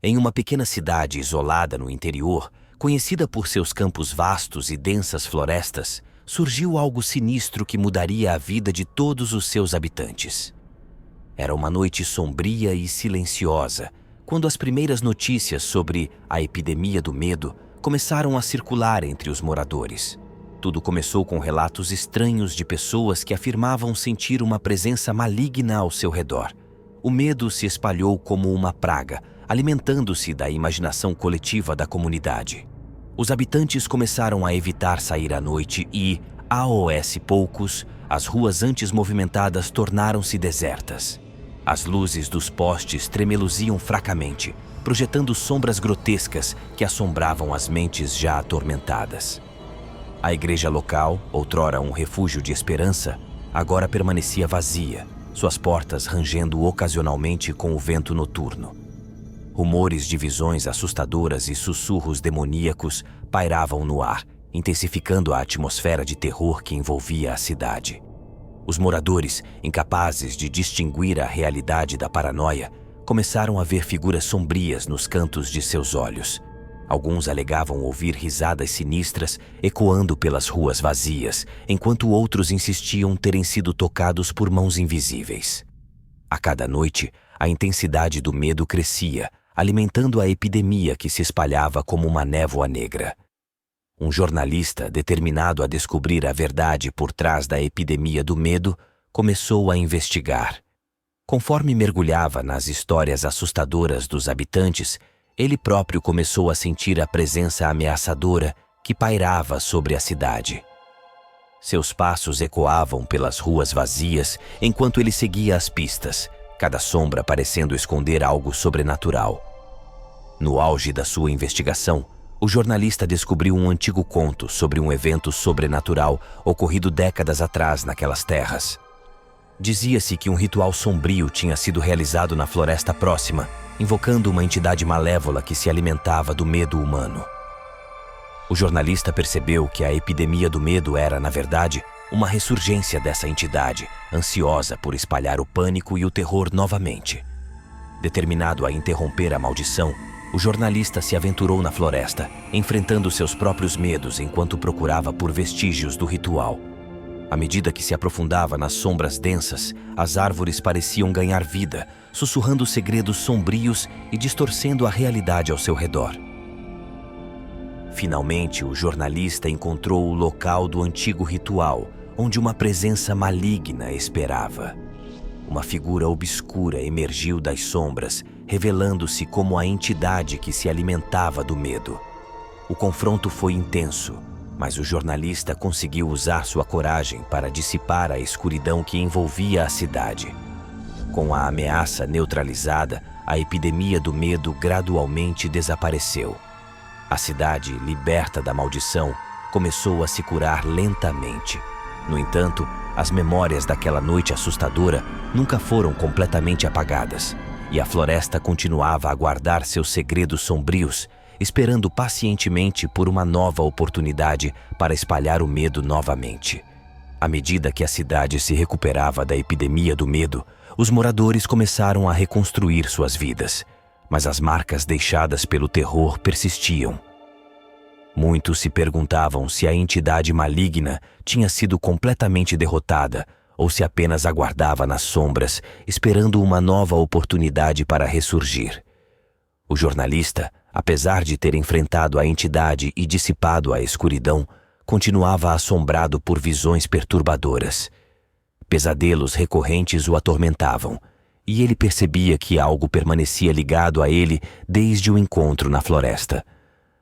Em uma pequena cidade isolada no interior, conhecida por seus campos vastos e densas florestas, surgiu algo sinistro que mudaria a vida de todos os seus habitantes. Era uma noite sombria e silenciosa, quando as primeiras notícias sobre a epidemia do medo começaram a circular entre os moradores. Tudo começou com relatos estranhos de pessoas que afirmavam sentir uma presença maligna ao seu redor. O medo se espalhou como uma praga, alimentando-se da imaginação coletiva da comunidade. Os habitantes começaram a evitar sair à noite e, aos poucos, as ruas antes movimentadas tornaram-se desertas. As luzes dos postes tremeluziam fracamente, projetando sombras grotescas que assombravam as mentes já atormentadas. A igreja local, outrora um refúgio de esperança, agora permanecia vazia, suas portas rangendo ocasionalmente com o vento noturno. Rumores de visões assustadoras e sussurros demoníacos pairavam no ar, intensificando a atmosfera de terror que envolvia a cidade. Os moradores, incapazes de distinguir a realidade da paranoia, começaram a ver figuras sombrias nos cantos de seus olhos. Alguns alegavam ouvir risadas sinistras ecoando pelas ruas vazias, enquanto outros insistiam terem sido tocados por mãos invisíveis. A cada noite, a intensidade do medo crescia, alimentando a epidemia que se espalhava como uma névoa negra. Um jornalista, determinado a descobrir a verdade por trás da epidemia do medo, começou a investigar. Conforme mergulhava nas histórias assustadoras dos habitantes, ele próprio começou a sentir a presença ameaçadora que pairava sobre a cidade. Seus passos ecoavam pelas ruas vazias enquanto ele seguia as pistas, cada sombra parecendo esconder algo sobrenatural. No auge da sua investigação, o jornalista descobriu um antigo conto sobre um evento sobrenatural ocorrido décadas atrás naquelas terras. Dizia-se que um ritual sombrio tinha sido realizado na floresta próxima, invocando uma entidade malévola que se alimentava do medo humano. O jornalista percebeu que a epidemia do medo era, na verdade, uma ressurgência dessa entidade, ansiosa por espalhar o pânico e o terror novamente. Determinado a interromper a maldição, o jornalista se aventurou na floresta, enfrentando seus próprios medos enquanto procurava por vestígios do ritual. À medida que se aprofundava nas sombras densas, as árvores pareciam ganhar vida, sussurrando segredos sombrios e distorcendo a realidade ao seu redor. Finalmente, o jornalista encontrou o local do antigo ritual, onde uma presença maligna esperava. Uma figura obscura emergiu das sombras, revelando-se como a entidade que se alimentava do medo. O confronto foi intenso, mas o jornalista conseguiu usar sua coragem para dissipar a escuridão que envolvia a cidade. Com a ameaça neutralizada, a epidemia do medo gradualmente desapareceu. A cidade, liberta da maldição, começou a se curar lentamente. No entanto, as memórias daquela noite assustadora nunca foram completamente apagadas, e a floresta continuava a guardar seus segredos sombrios, esperando pacientemente por uma nova oportunidade para espalhar o medo novamente. À medida que a cidade se recuperava da epidemia do medo, os moradores começaram a reconstruir suas vidas, mas as marcas deixadas pelo terror persistiam. Muitos se perguntavam se a entidade maligna tinha sido completamente derrotada ou se apenas aguardava nas sombras, esperando uma nova oportunidade para ressurgir. O jornalista, apesar de ter enfrentado a entidade e dissipado a escuridão, continuava assombrado por visões perturbadoras. Pesadelos recorrentes o atormentavam, e ele percebia que algo permanecia ligado a ele desde o encontro na floresta.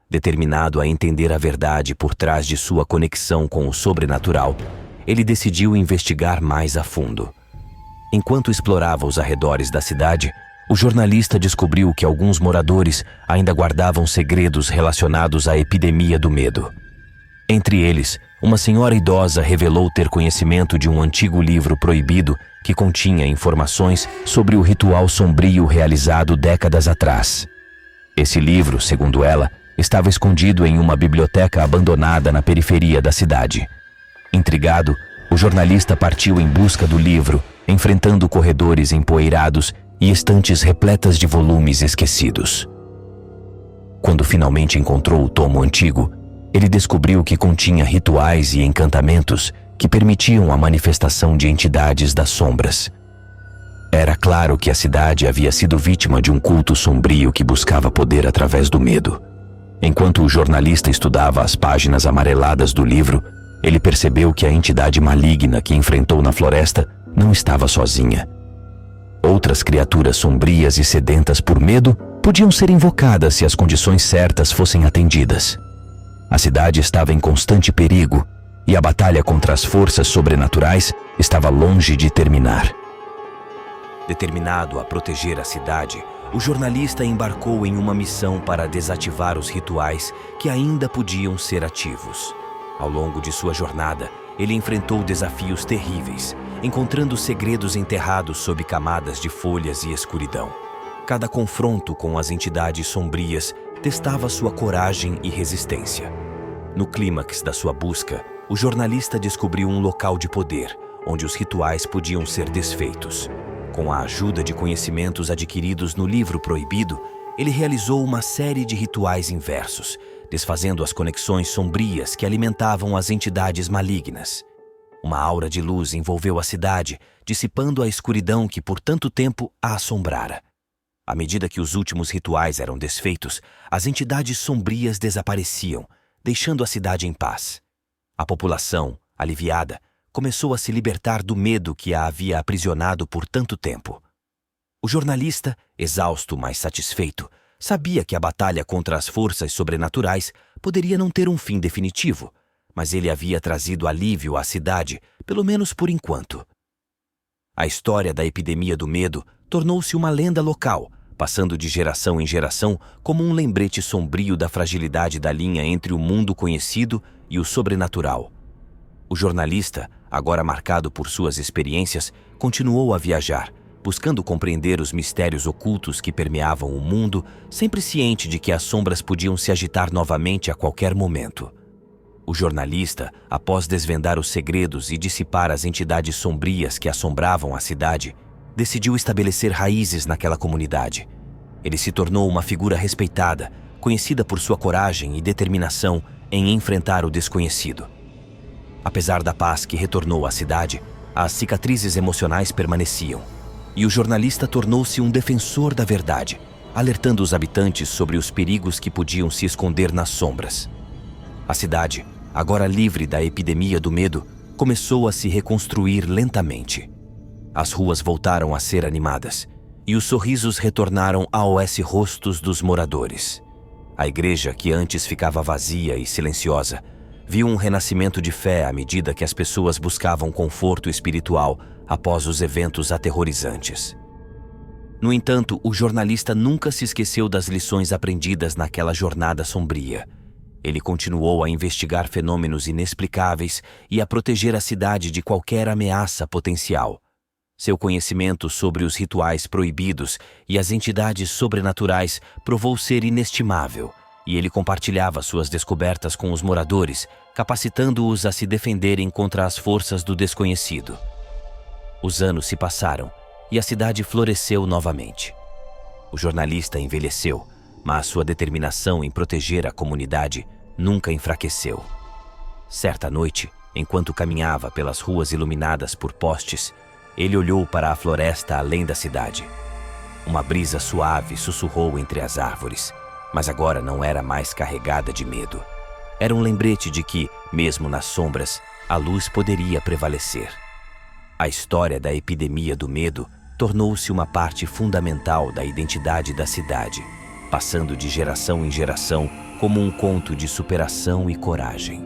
Determinado a entender a verdade por trás de sua conexão com o sobrenatural, ele decidiu investigar mais a fundo. Enquanto explorava os arredores da cidade, o jornalista descobriu que alguns moradores ainda guardavam segredos relacionados à epidemia do medo. Entre eles, uma senhora idosa revelou ter conhecimento de um antigo livro proibido que continha informações sobre o ritual sombrio realizado décadas atrás. Esse livro, segundo ela, estava escondido em uma biblioteca abandonada na periferia da cidade. Intrigado, o jornalista partiu em busca do livro, enfrentando corredores empoeirados e estantes repletas de volumes esquecidos. Quando finalmente encontrou o tomo antigo, ele descobriu que continha rituais e encantamentos que permitiam a manifestação de entidades das sombras. Era claro que a cidade havia sido vítima de um culto sombrio que buscava poder através do medo. Enquanto o jornalista estudava as páginas amareladas do livro, ele percebeu que a entidade maligna que enfrentou na floresta não estava sozinha. Outras criaturas sombrias e sedentas por medo podiam ser invocadas se as condições certas fossem atendidas. A cidade estava em constante perigo e a batalha contra as forças sobrenaturais estava longe de terminar. Determinado a proteger a cidade, o jornalista embarcou em uma missão para desativar os rituais que ainda podiam ser ativos. Ao longo de sua jornada, ele enfrentou desafios terríveis, encontrando segredos enterrados sob camadas de folhas e escuridão. Cada confronto com as entidades sombrias testava sua coragem e resistência. No clímax da sua busca, o jornalista descobriu um local de poder, onde os rituais podiam ser desfeitos. Com a ajuda de conhecimentos adquiridos no livro proibido, ele realizou uma série de rituais inversos, desfazendo as conexões sombrias que alimentavam as entidades malignas. Uma aura de luz envolveu a cidade, dissipando a escuridão que por tanto tempo a assombrara. À medida que os últimos rituais eram desfeitos, as entidades sombrias desapareciam, deixando a cidade em paz. A população, aliviada, começou a se libertar do medo que a havia aprisionado por tanto tempo. O jornalista, exausto mas satisfeito, sabia que a batalha contra as forças sobrenaturais poderia não ter um fim definitivo, mas ele havia trazido alívio à cidade, pelo menos por enquanto. A história da epidemia do medo tornou-se uma lenda local, passando de geração em geração como um lembrete sombrio da fragilidade da linha entre o mundo conhecido e o sobrenatural. O jornalista, agora marcado por suas experiências, continuou a viajar, buscando compreender os mistérios ocultos que permeavam o mundo, sempre ciente de que as sombras podiam se agitar novamente a qualquer momento. O jornalista, após desvendar os segredos e dissipar as entidades sombrias que assombravam a cidade, decidiu estabelecer raízes naquela comunidade. Ele se tornou uma figura respeitada, conhecida por sua coragem e determinação em enfrentar o desconhecido. Apesar da paz que retornou à cidade, as cicatrizes emocionais permaneciam, e o jornalista tornou-se um defensor da verdade, alertando os habitantes sobre os perigos que podiam se esconder nas sombras. A cidade, agora livre da epidemia do medo, começou a se reconstruir lentamente. As ruas voltaram a ser animadas, e os sorrisos retornaram aos rostos dos moradores. A igreja, que antes ficava vazia e silenciosa, viu um renascimento de fé à medida que as pessoas buscavam conforto espiritual após os eventos aterrorizantes. No entanto, o jornalista nunca se esqueceu das lições aprendidas naquela jornada sombria. Ele continuou a investigar fenômenos inexplicáveis e a proteger a cidade de qualquer ameaça potencial. Seu conhecimento sobre os rituais proibidos e as entidades sobrenaturais provou ser inestimável, e ele compartilhava suas descobertas com os moradores, capacitando-os a se defenderem contra as forças do desconhecido. Os anos se passaram e a cidade floresceu novamente. O jornalista envelheceu, mas sua determinação em proteger a comunidade nunca enfraqueceu. Certa noite, enquanto caminhava pelas ruas iluminadas por postes, ele olhou para a floresta além da cidade. Uma brisa suave sussurrou entre as árvores, mas agora não era mais carregada de medo. Era um lembrete de que, mesmo nas sombras, a luz poderia prevalecer. A história da epidemia do medo tornou-se uma parte fundamental da identidade da cidade, passando de geração em geração como um conto de superação e coragem.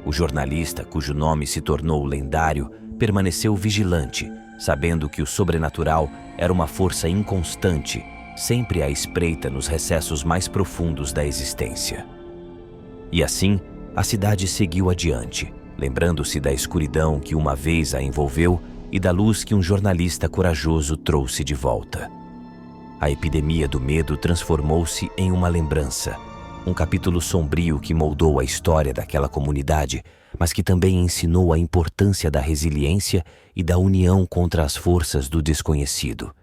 O jornalista, cujo nome se tornou lendário, permaneceu vigilante, sabendo que o sobrenatural era uma força inconstante, sempre à espreita nos recessos mais profundos da existência. E assim, a cidade seguiu adiante, lembrando-se da escuridão que uma vez a envolveu e da luz que um jornalista corajoso trouxe de volta. A epidemia do medo transformou-se em uma lembrança, um capítulo sombrio que moldou a história daquela comunidade, mas que também ensinou a importância da resiliência e da união contra as forças do desconhecido.